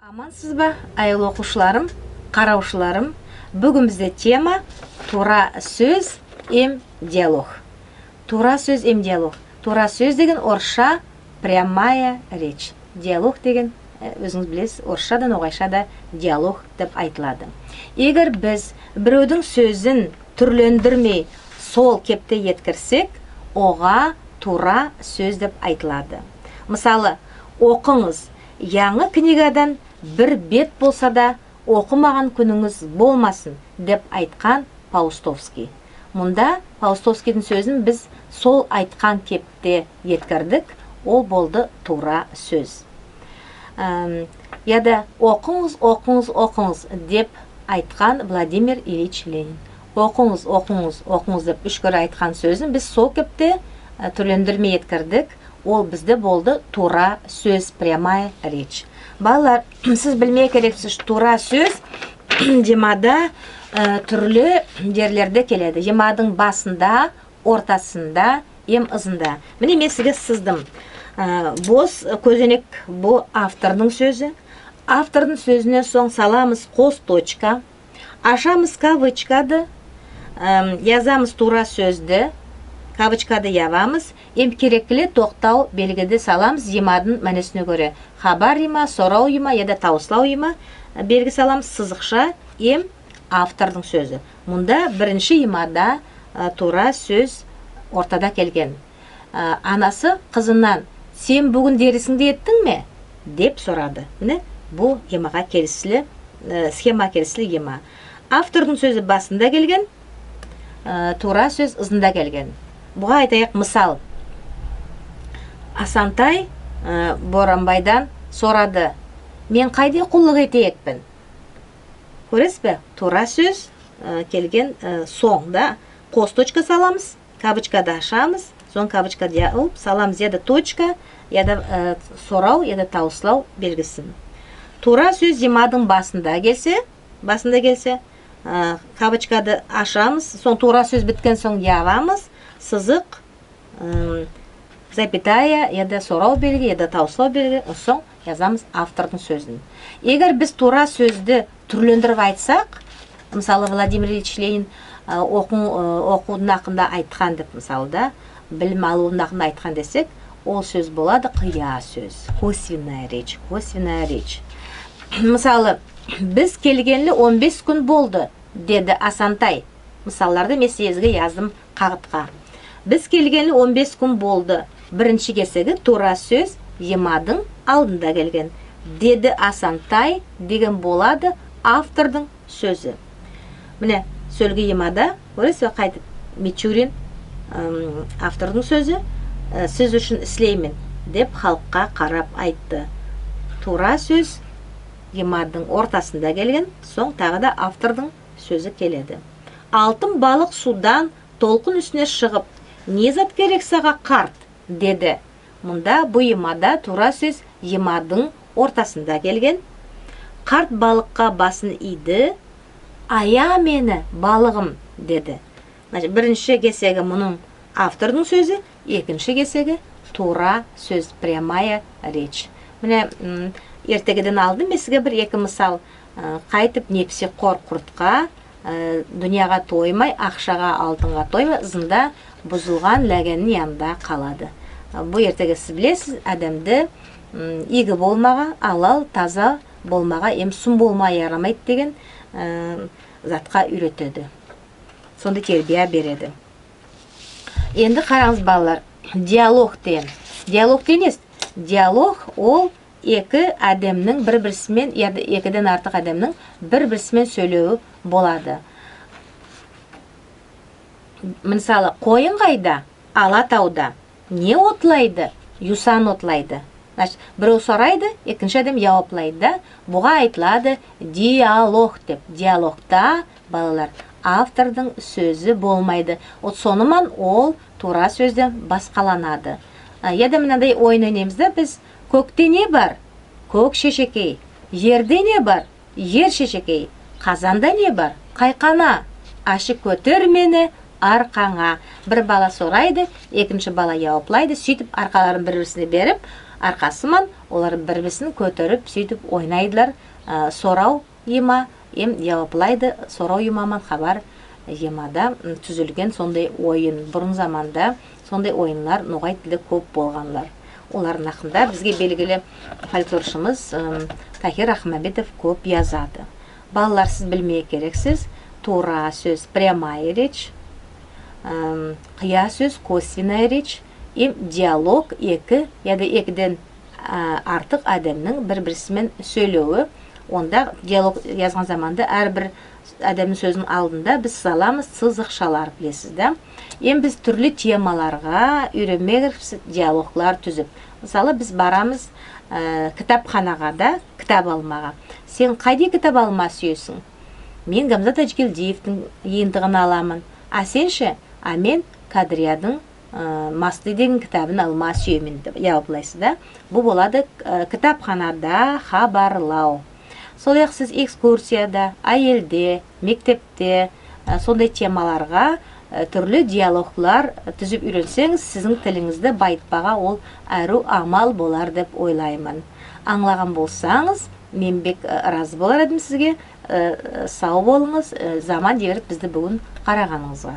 Амансыз ба, айлы оқушыларым, қараушыларым. Бүгін бізде тема тура сөз ем диалог. Тура сөз ем диалог. Тура сөз деген орысша прямая речь. Диалог деген өзіңіз білесіз, орысшадан оңайшада диалог деп айтылады. Егер біз біреудің сөзін түрлендірмей сол кепте еткірсек, оға тура сөз деп айтылады. Мысалы, оқыңыз, яңы книгадан бір бет болса да оқымаған күніңіз болмасын деп айтқан Паустовский. Мұнда Паустовскийдің сөзін біз сол айтқан кепте еткірдік, ол болды тура сөз. Яда оқыңыз, оқыңыз, оқыңыз деп айтқан Владимир Ильич Ленин. Оқыңыз, оқыңыз, оқыңыз деп үш көр айтқан сөзін біз сол кепте түрлендірмей еткірдік, ол бізде болды тура сөз, прямая речь. Балалар, сіз білмей керексіз, тура сөз жемада түрлі жерлерде келеді. Жемадың басында, ортасында, ем ызында. Міне мен сізге сыздым. Бос көзенек бұл автордың сөзі. Автордың сөзінен соң саламыз қос точка, ашамыз кавычкады, язамыз тура сөзді, кавычкады ябамыз, ем керекілі тоқтау белгіді саламыз емадың мәнесіне көре. Хабар ема, сорау ема, яда тауыслау ема белгі саламыз сызықша ем автордың сөзі. Мұнда бірінші емада тура сөз ортада келген. Анасы қызынан, сен бүгін дерісіңді еттің ме? Деп сұрады. Бұл емаға келісілі, схема келісілі ема. Автордың сөзі басында келген, тура сөз ызында келген. Бұға айтайық мысал. Асантай Боранбайдан сорады, мен қайда құллық етейікпін? Көресіз бе? Тура сөз келген соңда қос точка саламыз, кавычкада ашамыз, соң кавычкада яғылып, саламыз яда точка, яда сорау, яда тауыслау белгісін. Тура сөз емадың басында келсе, кавычкады ашамыз, соң тура сөз біткен соң явамыз, сызық, запятая, яда сорау белгі, яда тауыслау белгі, соң язамыз автордың сөзін. Егер біз тура сөзді түрлендіріп айтсақ, мысалы Владимир Ильич Ленин оқудың ақында айтқан деп, мысалы да, білім алудың ақында айтқан десек, ол сөз болады қия сөз, косвенная речь. Мысалы, біз келгенлі 15 күн болды, деді Асантай. Мысалларды мен сізге яздым қағытқа. Біз келгенлі 15 күн болды. Бірінші кесегі тура сөз емадың алдында келген. Деді Асантай деген болады автордың сөзі. Міне, сөлгі емада, көресіз бе қайтып, Мичурин автордың сөзі, сіз үшін іслеймін деп халыққа қарап айтты. Тура сөз емадың ортасында келген, соң тағы да автордың сөзі келеді. Алтын балық судан толқын үстіне шығып, не зат керек саға қарт, деді. Мұнда бұл емада тура сөз емадың ортасында келген. Қарт балыққа басын иді, ая мені балығым, деді. Бірінші кесегі мұның автордың сөзі, екінші кесегі тура сөз, прямая речь. Міне, ертегіден алдым, месіге бір екі мысал. Қайтып непсе қор құртқа, дүнияға тоймай, ақшаға алтынға тоймай, ызында бұзылған ләгеннің янында қалады. Бұл ертегі сіз білесіз, әдемді игі болмаға, алал, таза болмаға, емсұн болмай ярамайды деген затқа үйретеді. Сонда тербия береді. Енді қараңыз балалар, диалог дейін. Диалог дейінес? Диалог ол екі әдемнің бір-бірісімен, яды екіден артық әдемнің бір-бірісімен сөйлеуі болады. Мысалы, қойын қайда? Алатауда. Не отлайды? Юсан отлайды. Біреу сұрайды, екінші әдем жауаплайды. Бұға айтылады диалог деп. Диалогта, балалар, автордың сөзі болмайды. Сонымен ол тура сөзден басқаланады. Еді мынандай ойын ойнаймызда біз көкте не бар? Көк шешекей. Жерде не бар? Жер шешекей. Қазанда не бар? Қайқана. Ашы көтер мені арқаңа. Бір бала сұрайды, екінші бала жауаплайды, сөйтіп арқаларын бір-бірісіне беріп, арқасымен олар бір-бірісін көтеріп сөйтіп ойнайдылар. Сорау ема ем жауаплайды. Сорау емаман хабар емада түзілген сондай ойын. Бұрын заманда сондай ойынлар ноғай тілде көп болғанлар. Олардың ақында бізге белгілі фольклоршымыз Тахир Ахмабетов көп язады. Балалар, сіз білмей керексіз, тура сөз прямая речь, қия сөз косвенная речь, диалог екі яда екіден артық адамның бір-бірісімен сөйлеуі. Онда диалог жазған заманда әрбір адамның сөзінің алдында біз саламыз сызықшалар, білесіз да. Біз түрлі темаларға үйренмек диалоглар түзіп. Мысалы, біз барамыз кітапханаға да кітап алмаға. Сен қайда кітап алма сүйесің? Мен Гамзат Ажгелдиевтің ендігін аламын. Сен ше? Мен Кадрияның Масты деген кітабын алма сүйемін деп жауаплайсыз да. Бұл болады кітапханада хабарлау. Солай сіз экскурсияда, әйелде, мектепте сондай темаларға түрлі диалоглар түзіп үйренсеңіз, сіздің тіліңізді байытпаға ол әру амал болар деп ойлаймын. Аңлаған болсаңыз, мен бек разы болар едім сізге. Сау болыңыз, заман жіберіп бізді бүгін қарағаныңызға.